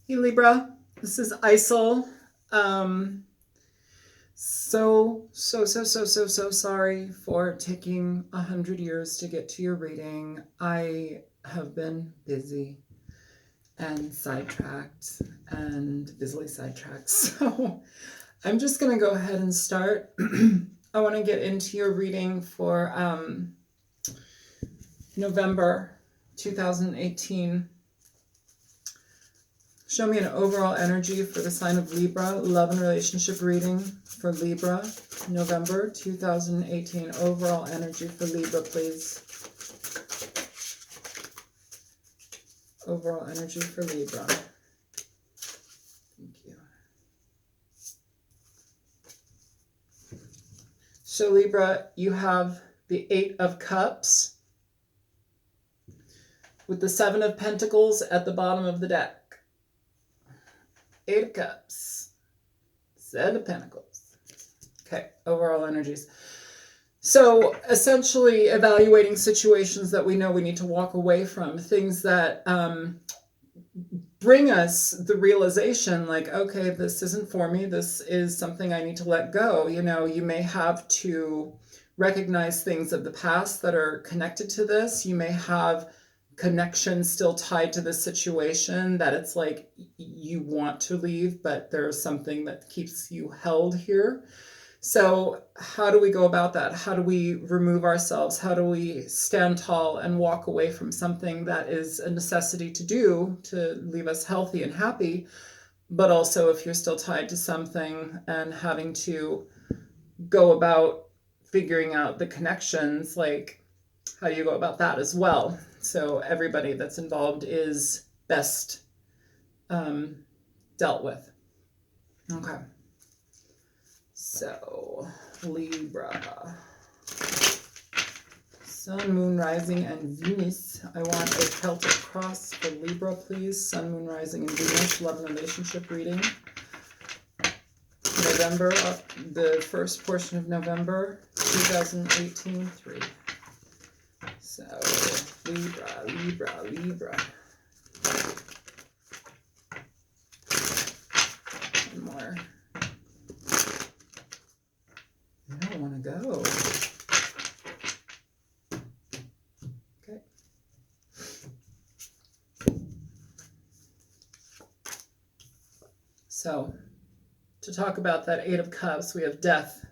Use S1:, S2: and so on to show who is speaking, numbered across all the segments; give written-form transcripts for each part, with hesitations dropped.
S1: Hey Libra, this is Isel. Um, so sorry for taking 100 years to get to your reading. I have been busy and sidetracked and busily sidetracked. So I'm just going to go ahead and start. I want to get into your reading for November 2018. Show me an overall energy for the sign of Libra. Love and relationship reading for Libra, November 2018. Overall energy for Libra, please. Overall energy for Libra. Thank you. So Libra, you have the Eight of Cups with the Seven of Pentacles at the bottom of the deck. Eight of Cups, Seven of Pentacles. Okay, overall energies. So essentially evaluating situations that we know we need to walk away from, things that bring us the realization like, okay, this isn't for me. This is something I need to let go. You know, you may have to recognize things of the past that are connected to this. You may have connections still tied to this situation that it's like you want to leave, but there's something that keeps you held here. So how do we go about that? How do we remove ourselves? How do we stand tall and walk away from something that is a necessity to do to leave us healthy and happy? But also if you're still tied to something and having to go about figuring out the connections, like how do you go about that as well? So everybody that's involved is best dealt with. Okay. So, Libra. Sun, Moon, Rising, and Venus. I want a Celtic cross for Libra, please. Sun, Moon, Rising, and Venus. Love and relationship reading. November, the first portion of November 2018, 3. So, Libra. One more. I don't want to go. Okay. So, to talk about that Eight of Cups, we have Death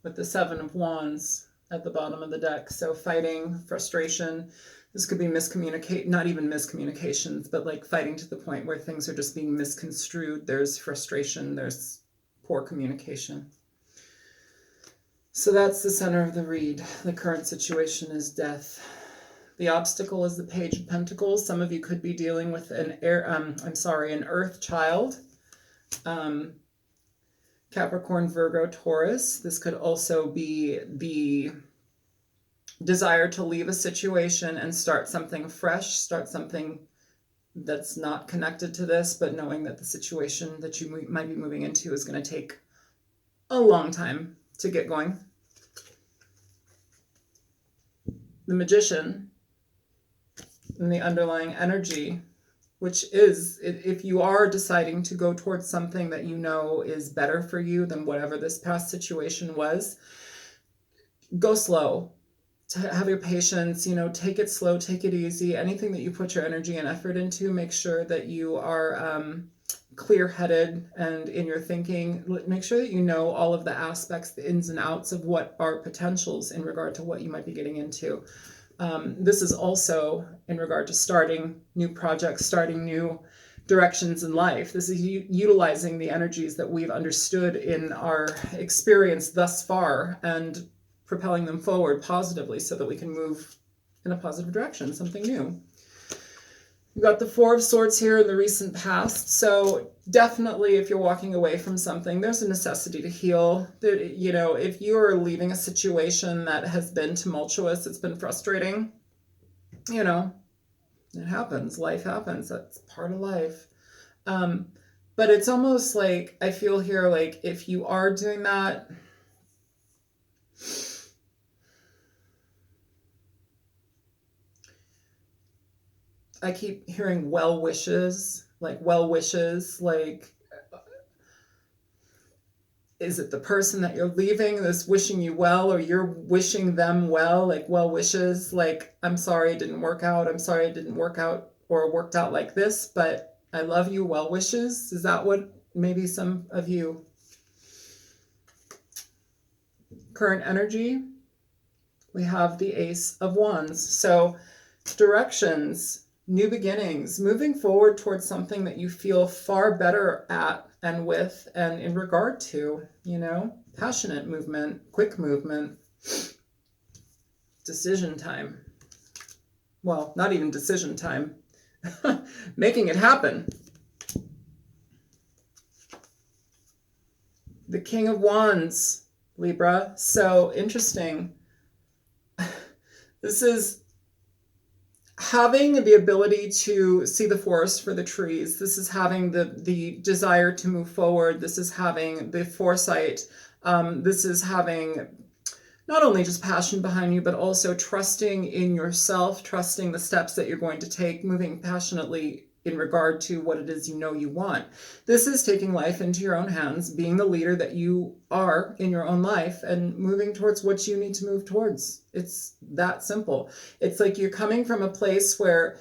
S1: with the Seven of Wands at the bottom of the deck. So fighting, frustration. This could be not even miscommunications, but like fighting to the point where things are just being misconstrued. There's frustration, there's poor communication. So that's the center of the read. The current situation is death. The obstacle is the Page of Pentacles. Some of you could be dealing with an earth child. Capricorn, Virgo, Taurus. This could also be the desire to leave a situation and start something fresh, start something that's not connected to this, but knowing that the situation that you might be moving into is going to take a long time to get going. The Magician and the underlying energy, which is if you are deciding to go towards something that you know is better for you than whatever this past situation was, go slow. To have your patience, take it slow, take it easy. Anything that you put your energy and effort into, make sure that you are clear-headed and in your thinking. Make sure that you know all of the aspects, the ins and outs of what are potentials in regard to what you might be getting into. This is also in regard to starting new projects, starting new directions in life. This is utilizing the energies that we've understood in our experience thus far and propelling them forward positively so that we can move in a positive direction, something new. We've got the Four of Swords here in the recent past. So definitely if you're walking away from something, there's a necessity to heal. If you're leaving a situation that has been tumultuous, it's been frustrating, it happens. Life happens. That's part of life. But it's almost like, I feel here, like if you are doing that, I keep hearing well wishes, like is it the person that you're leaving that's wishing you well, or you're wishing them well, like well wishes, like, I'm sorry it didn't work out. I'm sorry it didn't work out or worked out like this, but I love you, well wishes. Is that what maybe some of you? Current energy, we have the Ace of Wands. So directions, new beginnings, moving forward towards something that you feel far better at and with and in regard to, you know, passionate movement, quick movement, decision time. Well, not even decision time, making it happen. The King of Wands, Libra. So interesting. This is having the ability to see the forest for the trees. This is having the desire to move forward. This is having the foresight. This is having not only just passion behind you, but also trusting in yourself, trusting the steps that you're going to take, moving passionately in regard to what it is you know you want. This is taking life into your own hands, being the leader that you are in your own life, and moving towards what you need to move towards. It's that simple. It's like you're coming from a place where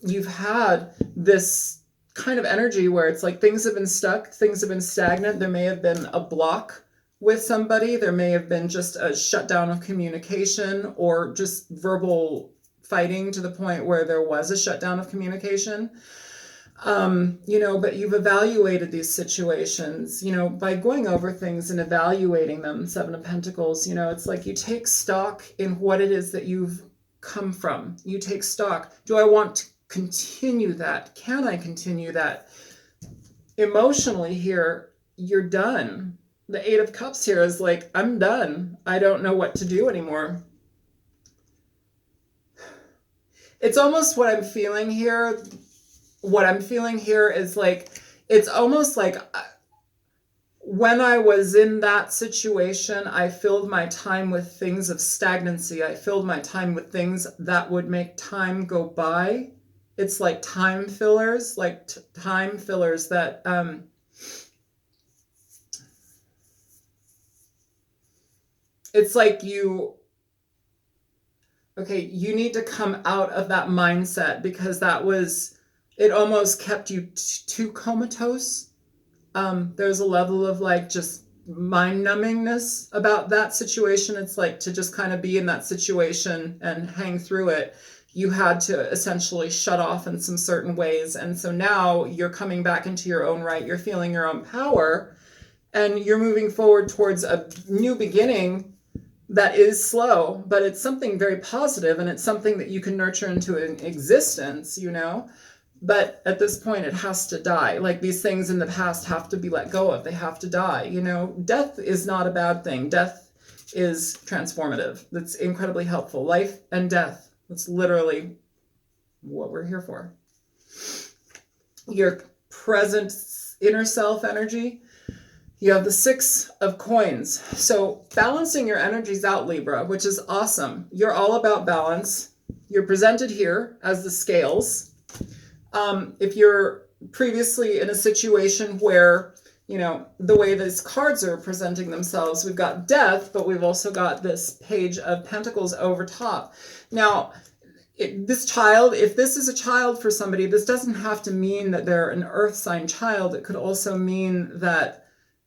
S1: you've had this kind of energy where it's like things have been stuck, things have been stagnant. There may have been a block with somebody. There may have been just a shutdown of communication, or just verbal fighting to the point where there was a shutdown of communication. But you've evaluated these situations, by going over things and evaluating them. Seven of Pentacles, it's like you take stock in what it is that you've come from. You take stock. Do I want to continue that? Can I continue that? Emotionally here, you're done. The Eight of Cups here is like, I'm done. I don't know what to do anymore. It's almost what I'm feeling here. What I'm feeling here is like, it's almost like when I was in that situation, I filled my time with things of stagnancy. I filled my time with things that would make time go by. It's like time fillers, time fillers that, it's like you need to come out of that mindset, because it almost kept you too comatose. There's a level of just mind numbingness about that situation. It's like to just kind of be in that situation and hang through it. You had to essentially shut off in some certain ways. And so now you're coming back into your own right. You're feeling your own power, and you're moving forward towards a new beginning that is slow, but it's something very positive, and it's something that you can nurture into an existence, But at this point, it has to die. Like, these things in the past have to be let go of. They have to die, Death is not a bad thing. Death is transformative. That's incredibly helpful. Life and death. That's literally what we're here for. Your present inner self energy. You have the Six of Coins. So balancing your energies out, Libra, which is awesome. You're all about balance. You're presented here as the scales. If you're previously in a situation where, the way these cards are presenting themselves, we've got death, but we've also got this Page of Pentacles over top. Now, if this is a child for somebody, this doesn't have to mean that they're an earth sign child. It could also mean that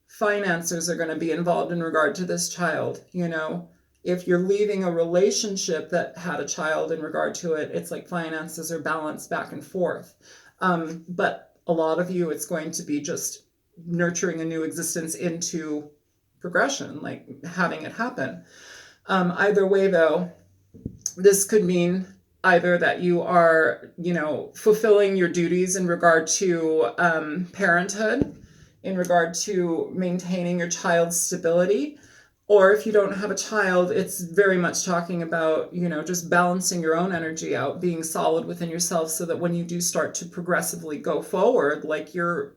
S1: finances are going to be involved in regard to this child. If you're leaving a relationship that had a child in regard to it, it's like finances are balanced back and forth. But a lot of you, it's going to be just nurturing a new existence into progression, like having it happen. Either way, though, this could mean either that you are, fulfilling your duties in regard to parenthood, in regard to maintaining your child's stability. Or if you don't have a child, it's very much talking about, just balancing your own energy out, being solid within yourself, so that when you do start to progressively go forward, like you're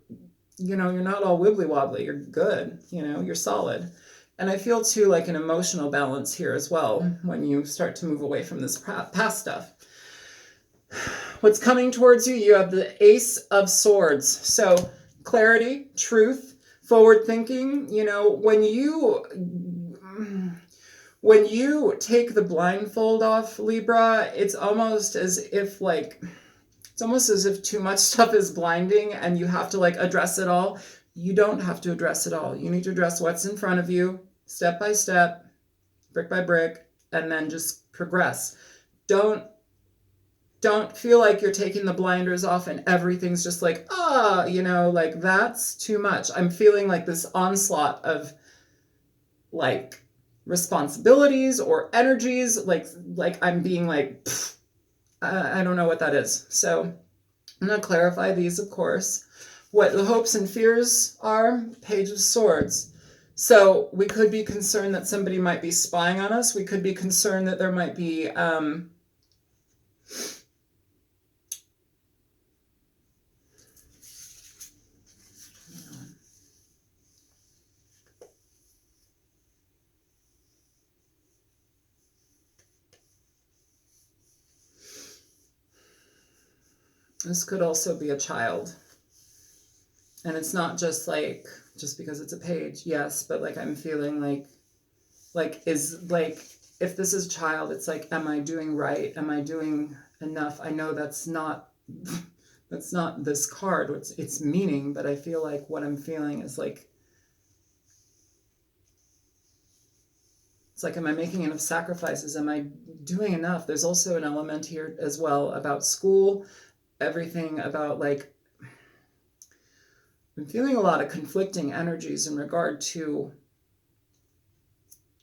S1: not all wibbly wobbly, you're good, you're solid. And I feel too like an emotional balance here as well when you start to move away from this past stuff. What's coming towards you? You have the Ace of Swords. So clarity, truth, forward thinking. You know, when you take the blindfold off, Libra, it's almost as if too much stuff is blinding and you have to like address it all. You don't have to address it all. You need to address what's in front of you, step by step, brick by brick, and then just progress. Don't feel like you're taking the blinders off and everything's just like, like that's too much. I'm feeling like this onslaught of like responsibilities or energies, like I'm being like, I don't know what that is. So I'm going to clarify these, of course. What the hopes and fears are, Page of Swords. So we could be concerned that somebody might be spying on us. We could be concerned that there might be this could also be a child. And it's not just like, just because it's a page, yes, but like I'm feeling like if this is a child, it's like, am I doing right? Am I doing enough? I know that's not this card, it's meaning, but I feel like what I'm feeling is like, it's like, am I making enough sacrifices? Am I doing enough? There's also an element here as well about school, everything about like, I'm feeling a lot of conflicting energies in regard to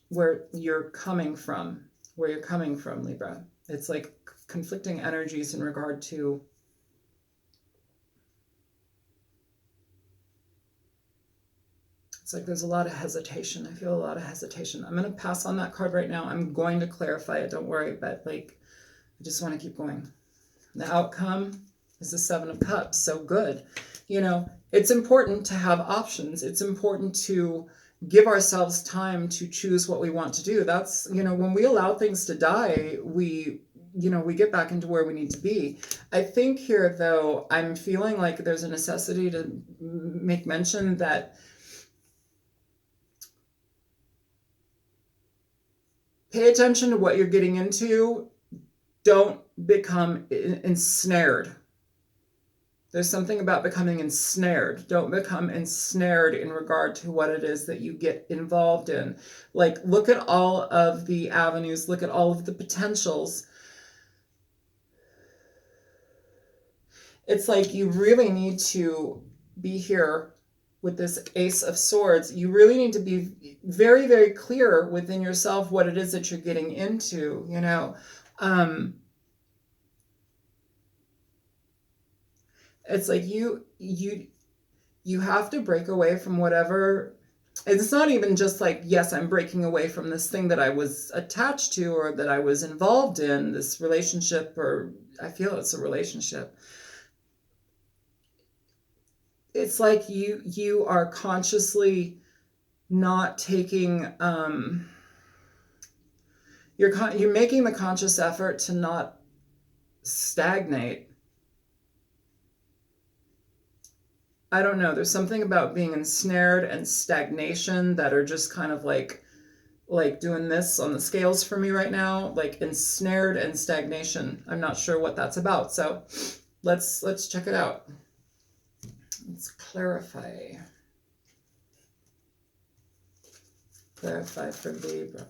S1: where you're coming from, Libra. It's like conflicting energies in regard to it's like there's a lot of hesitation. I feel a lot of hesitation. I'm going to pass on that card right now. I'm going to clarify it. Don't worry, but like, I just want to keep going. The outcome is the Seven of Cups. So good. You know, it's important to have options. It's important to give ourselves time to choose what we want to do. That's, you know, when we allow things to die, we get back into where we need to be. I think here, though, I'm feeling like there's a necessity to make mention that pay attention to what you're getting into. Don't become ensnared. There's something about becoming ensnared. Don't become ensnared in regard to what it is that you get involved in. Like, look at all of the avenues, look at all of the potentials. It's like you really need to be here with this Ace of Swords. You really need to be very, very clear within yourself what it is that you're getting into, you know. It's like you have to break away from whatever. It's not even just like, yes, I'm breaking away from this thing that I was attached to or that I was involved in, this relationship, or I feel it's a relationship. It's like you are consciously not taking you're making the conscious effort to not stagnate. I don't know, there's something about being ensnared and stagnation that are just kind of like doing this on the scales for me right now, like ensnared and stagnation. I'm not sure what that's about, so let's check it out. Let's clarify. Clarify for Libra.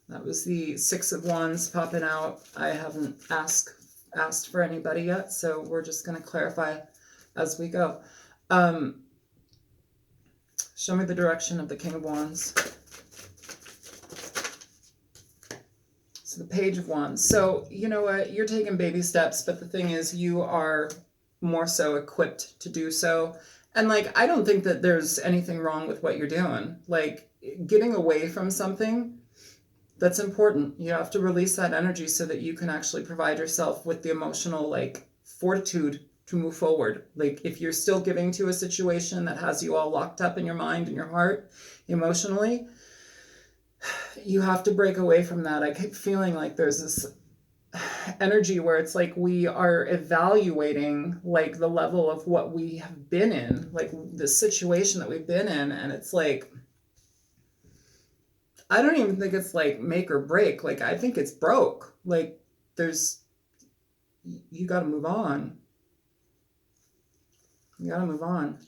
S1: That was the Six of Wands popping out. I haven't asked for anybody yet, so we're just going to clarify as we go. Show me the direction of the King of Wands. So the Page of Wands. So, you know what? You're taking baby steps, but the thing is, you are more so equipped to do so. And like, I don't think that there's anything wrong with what you're doing. Like, getting away from something, that's important. You have to release that energy so that you can actually provide yourself with the emotional like fortitude to move forward. Like, if you're still giving to a situation that has you all locked up in your mind and your heart emotionally, you have to break away from that. I keep feeling like there's this energy where it's like we are evaluating like the level of what we have been in, like the situation that we've been in, and it's like, I don't even think it's like make or break. Like I think it's broke. Like you got to move on. You got to move on.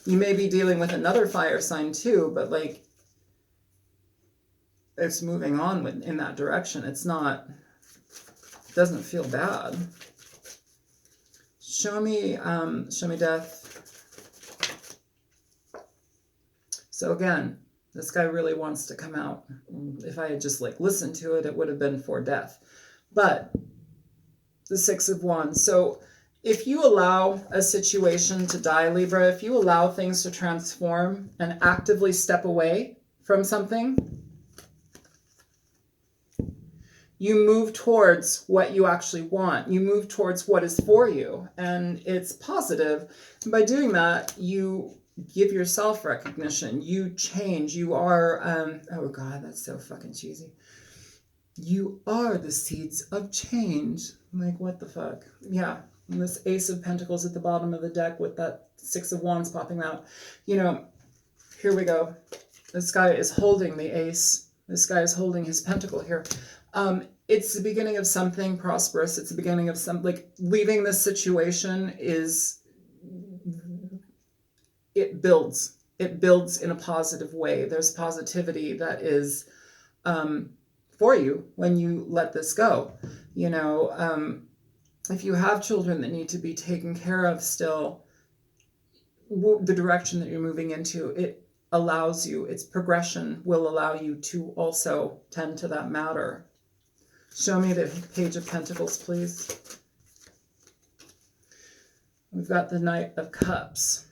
S1: You may be dealing with another fire sign too, but like it's moving on in that direction. It doesn't feel bad. Show me death. So again, this guy really wants to come out. If I had just like listened to it, it would have been for death. But the Six of Wands. So if you allow a situation to die, Libra, if you allow things to transform and actively step away from something, you move towards what you actually want. You move towards what is for you, and it's positive. And by doing that, you give yourself recognition. You change. You are, oh God, that's so fucking cheesy. You are the seeds of change. Like, what the fuck? Yeah. And this Ace of Pentacles at the bottom of the deck with that Six of Wands popping out. You know, here we go. This guy is holding the Ace. This guy is holding his pentacle here. It's the beginning of something prosperous. It's the beginning of like leaving this situation it builds. It builds in a positive way. There's positivity that is for you when you let this go. You know, if you have children that need to be taken care of still, the direction that you're moving into, it allows you, its progression will allow you to also tend to that matter. Show me the Page of Pentacles, please. We've got the Knight of Cups.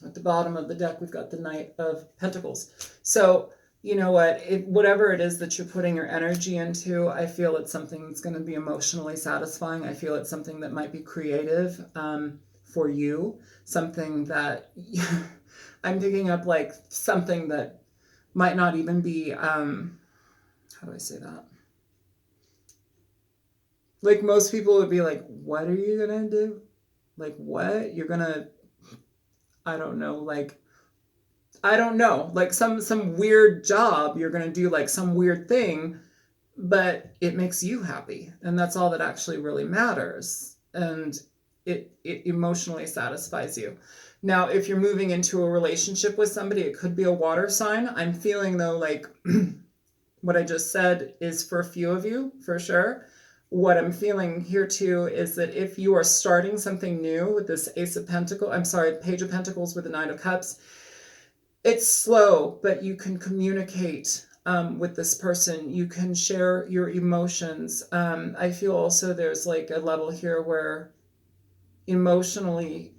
S1: At the bottom of the deck, we've got the Knight of Pentacles. So, you know what? Whatever it is that you're putting your energy into, I feel it's something that's going to be emotionally satisfying. I feel it's something that might be creative for you. Something that I'm picking up, like something that might not even be, how do I say that? Like most people would be like, what are you going to do? Like what? You're going to, I don't know, like some weird job. You're going to do like some weird thing, but it makes you happy. And that's all that actually really matters. And it emotionally satisfies you. Now, if you're moving into a relationship with somebody, it could be a water sign. I'm feeling though, like what I just said is for a few of you, for sure. What I'm feeling here too is that if you are starting something new with this Page of Pentacles with the Nine of Cups, it's slow, but you can communicate with this person. You can share your emotions. I feel also there's like a level here where emotionally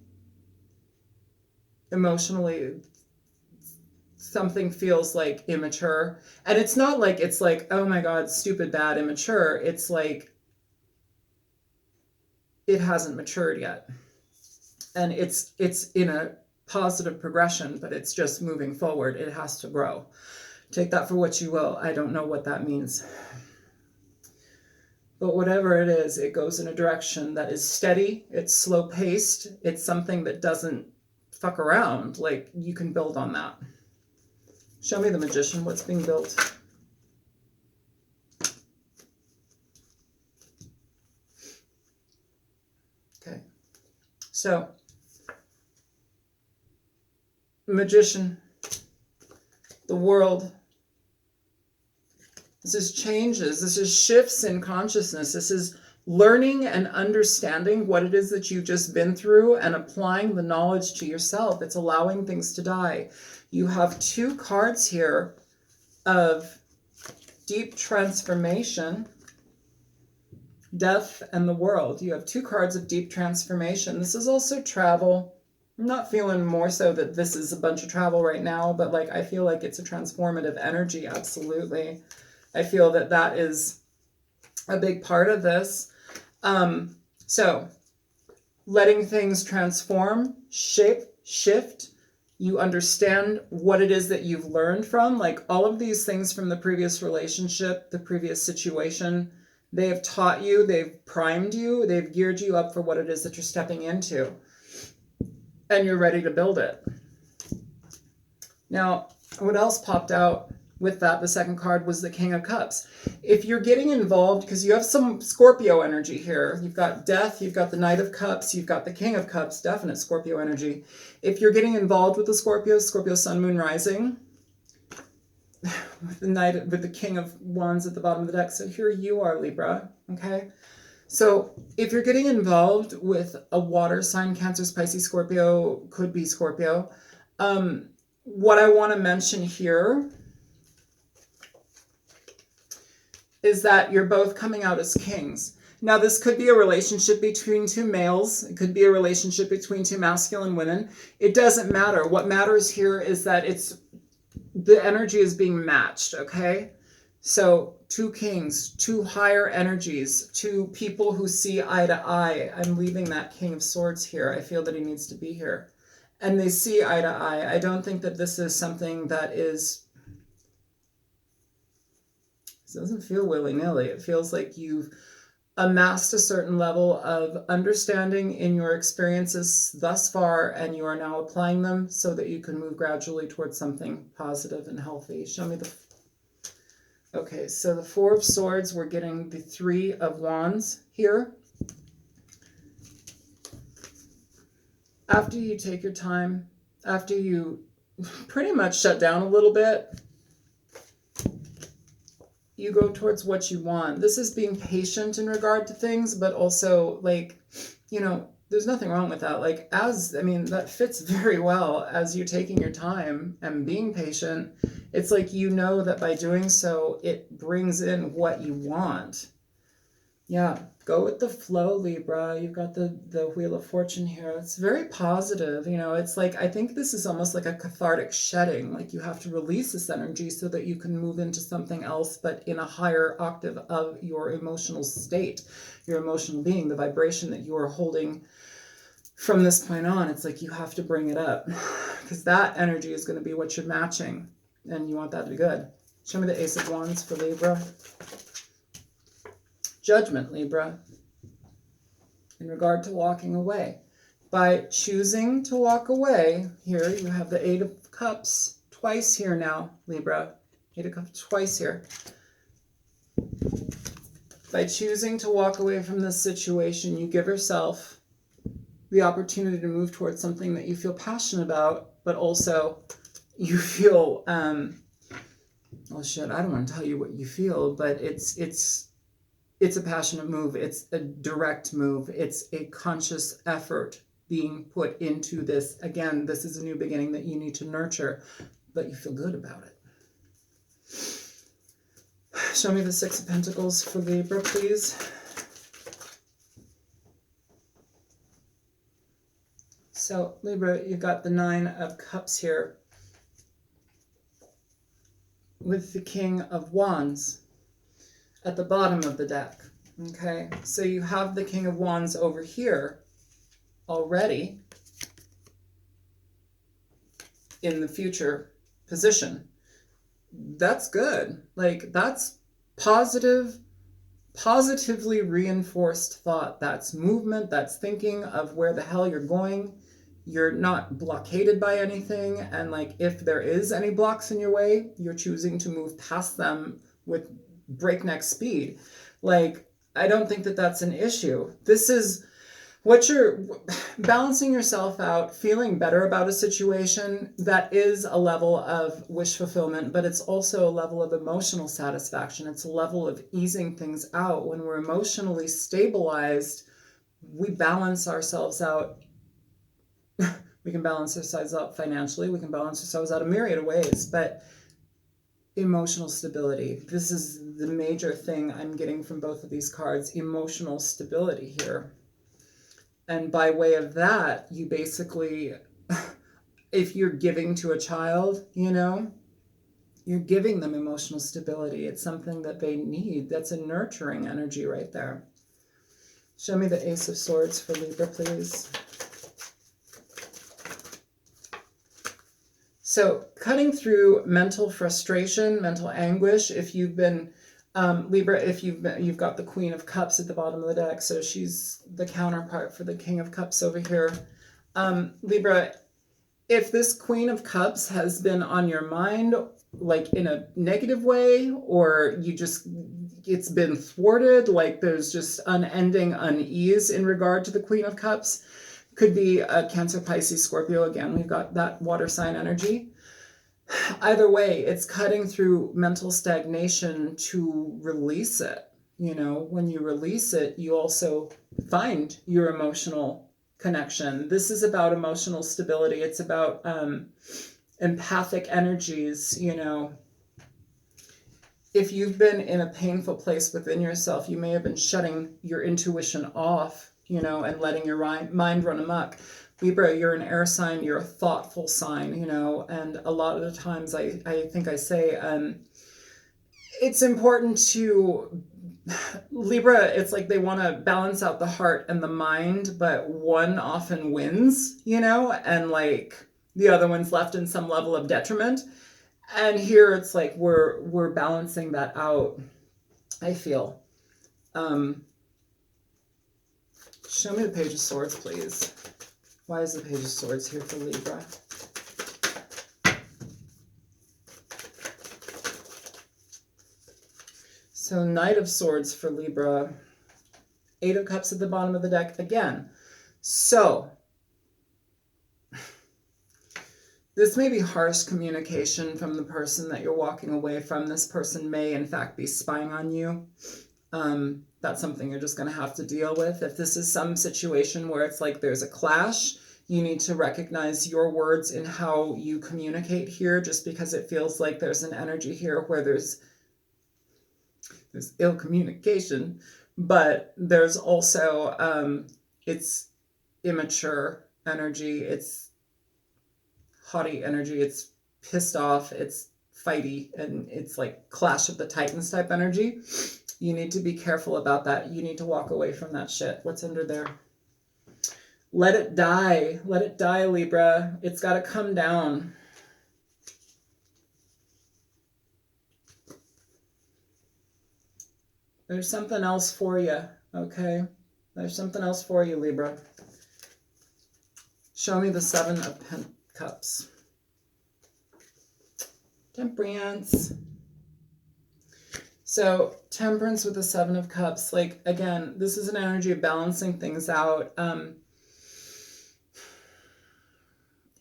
S1: something feels like immature. And it's not like it's like, oh my God, stupid, bad, immature. It's like it hasn't matured yet. And it's in a positive progression, but it's just moving forward. It has to grow. Take that for what you will. I don't know what that means. But whatever it is, it goes in a direction that is steady. It's slow paced. It's something that doesn't fuck around. Like you can build on that. Show me the Magician. What's being built? Okay. So, Magician, the world. This is changes. This is shifts in consciousness. This is learning and understanding what it is that you've just been through and applying the knowledge to yourself. It's allowing things to die. You have two cards here of deep transformation, death, and the world. You have two cards of deep transformation. This is also travel. I'm not feeling more so that this is a bunch of travel right now, but like I feel like it's a transformative energy. Absolutely. I feel that that is a big part of this. So letting things transform, shape, shift, You understand what it is that you've learned from, like all of these things from the previous relationship, the previous situation. They have taught you, they've primed you, they've geared you up for what it is that you're stepping into. And you're ready to build it. Now, what else popped out with that? The second card was the King of Cups. If you're getting involved, because you have some Scorpio energy here, you've got Death, you've got the Knight of Cups, you've got the King of Cups, definite Scorpio energy. If you're getting involved with the Scorpio Sun, Moon, Rising, with the Knight, with the King of Wands at the bottom of the deck. So here you are, Libra, okay? So if you're getting involved with a water sign, Cancer, Pisces, Scorpio, could be Scorpio, what I want to mention here is that you're both coming out as kings. Now, this could be a relationship between two males. It could be a relationship between two masculine women. It doesn't matter. What matters here is that the energy is being matched, okay? So two kings, two higher energies, two people who see eye to eye. I'm leaving that King of Swords here. I feel that he needs to be here. And they see eye to eye. I don't think that this is something that is... It doesn't feel willy-nilly. It feels like you've amassed a certain level of understanding in your experiences thus far, and you are now applying them so that you can move gradually towards something positive and healthy. Show me the... Okay, so the Four of Swords, we're getting the Three of Wands here. After you take your time, after you pretty much shut down a little bit, you go towards what you want. This is being patient in regard to things, but also, like, you know, there's nothing wrong with that. Like, that fits very well as you're taking your time and being patient. It's like, you know that by doing so, it brings in what you want. Yeah, go with the flow, Libra. You've got the Wheel of Fortune here. It's very positive. You know, it's like, I think this is almost like a cathartic shedding. Like, you have to release this energy so that you can move into something else, but in a higher octave of your emotional state, your emotional being, the vibration that you are holding from this point on. It's like you have to bring it up because that energy is going to be what you're matching, and you want that to be good. Show me the Ace of Wands for Libra. Judgment, Libra, in regard to walking away. By choosing to walk away, here you have the Eight of Cups twice here now, Libra. Eight of Cups twice here. By choosing to walk away from this situation, you give yourself the opportunity to move towards something that you feel passionate about, but also you feel, well, shit, I don't want to tell you what you feel, but it's a passionate move. It's a direct move. It's a conscious effort being put into this. Again, this is a new beginning that you need to nurture, but you feel good about it. Show me the Six of Pentacles for Libra, please. So, Libra, you've got the Nine of Cups here with the King of Wands at the bottom of the deck. Okay, so you have the King of Wands over here already in the future position. That's good. Like, that's positively reinforced thought. That's movement. That's thinking of where the hell you're going. You're not blockaded by anything. And like, if there is any blocks in your way, you're choosing to move past them with breakneck speed. Like, I don't think that that's an issue. This is what you're balancing yourself out, feeling better about a situation. That is a level of wish fulfillment, but it's also a level of emotional satisfaction. It's a level of easing things out. When we're emotionally stabilized, we balance ourselves out. We can balance ourselves out financially. We can balance ourselves out a myriad of ways, but emotional stability. This is the major thing I'm getting from both of these cards, emotional stability here. And by way of that, you basically, if you're giving to a child, you know, you're giving them emotional stability. It's something that they need. That's a nurturing energy right there. Show me the Ace of Swords for Libra, please. So cutting through mental frustration, mental anguish, if you've been, Libra, if you've got the Queen of Cups at the bottom of the deck, so she's the counterpart for the King of Cups over here. Libra, if this Queen of Cups has been on your mind, like in a negative way, or it's been thwarted, like there's just unending unease in regard to the Queen of Cups, could be a Cancer, Pisces, Scorpio. Again, we've got that water sign energy. Either way, it's cutting through mental stagnation to release it. You know, when you release it, you also find your emotional connection. This is about emotional stability. It's about empathic energies. You know, if you've been in a painful place within yourself, you may have been shutting your intuition off, you know, and letting your mind run amok. Libra, you're an air sign, you're a thoughtful sign, you know, and a lot of the times I think I say, it's important to, Libra, it's like they want to balance out the heart and the mind, but one often wins, you know, and like the other one's left in some level of detriment. And here it's like we're balancing that out, I feel. Show me the Page of Swords, please. Why is the Page of Swords here for Libra? So Knight of Swords for Libra. 8 of Cups at the bottom of the deck again. So this may be harsh communication from the person that you're walking away from. This person may, in fact, be spying on you. That's something you're just going to have to deal with. If this is some situation where it's like there's a clash, you need to recognize your words in how you communicate here, just because it feels like there's an energy here where there's ill communication, but there's also, it's immature energy, it's haughty energy, it's pissed off, it's fighty, and it's like Clash of the Titans type energy. You need to be careful about that. You need to walk away from that shit. What's under there? Let it die. Let it die, Libra. It's got to come down. There's something else for you, okay? There's something else for you, Libra. Show me the 7 of Cups. Temperance. So Temperance with the 7 of Cups, like, again, this is an energy of balancing things out.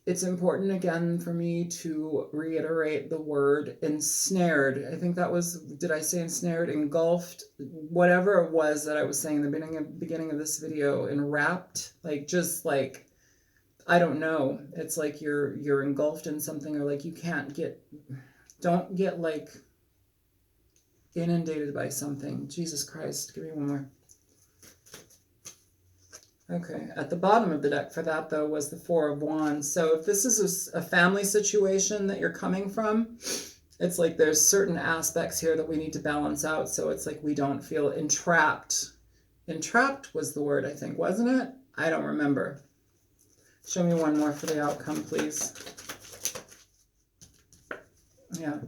S1: It's important, again, for me to reiterate the word ensnared. I think that was, did I say ensnared? Engulfed? Whatever it was that I was saying in the beginning of this video, enwrapped, like, just like, I don't know. It's like you're engulfed in something, or like you can't get, don't get like inundated by something. Jesus Christ, give me one more. Okay, at the bottom of the deck for that, though, was the 4 of Wands. So if this is a family situation that you're coming from, it's like there's certain aspects here that we need to balance out, so it's like we don't feel entrapped. Entrapped was the word, I think, wasn't it? I don't remember. Show me one more for the outcome, please. Yeah.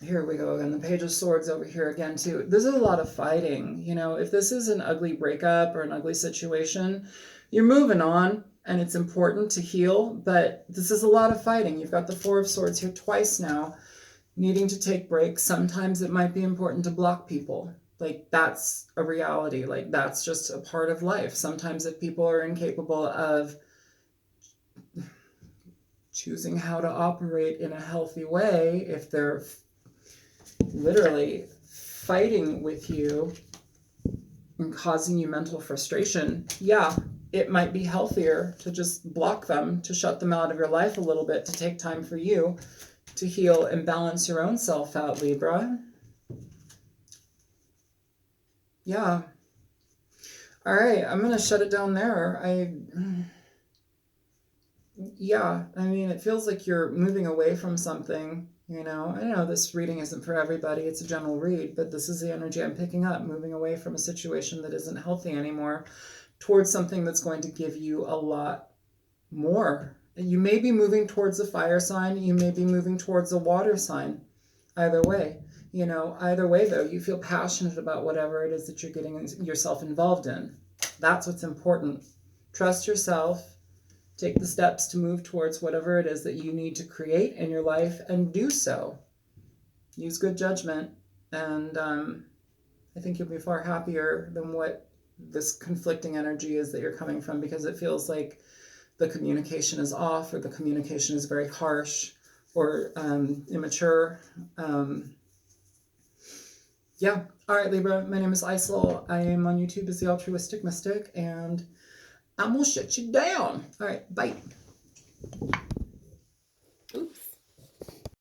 S1: Here we go again. The Page of Swords over here again, too. There's a lot of fighting. You know, if this is an ugly breakup or an ugly situation, you're moving on and it's important to heal, but this is a lot of fighting. You've got the 4 of Swords here twice now, needing to take breaks. Sometimes it might be important to block people. Like, that's a reality. Like, that's just a part of life. Sometimes if people are incapable of choosing how to operate in a healthy way, if they're literally fighting with you and causing you mental frustration, yeah, it might be healthier to just block them, to shut them out of your life a little bit, to take time for you to heal and balance your own self out, Libra. Yeah. All right, I'm going to shut it down there. Yeah, I mean, it feels like you're moving away from something. You know, I know this reading isn't for everybody. It's a general read, but this is the energy I'm picking up, moving away from a situation that isn't healthy anymore towards something that's going to give you a lot more You may be moving towards a fire sign. You may be moving towards a water sign. Either way. Either way, though, you feel passionate about whatever it is that you're getting yourself involved in. That's what's important. Trust yourself. Take the steps to move towards whatever it is that you need to create in your life, and do so. Use good judgment, and I think you'll be far happier than what this conflicting energy is that you're coming from, because it feels like the communication is off, or the communication is very harsh or immature. Yeah. All right, Libra. My name is Isel. I am on YouTube as the Altruistic Mystic, and I'm going to shut you down. All right. Bye.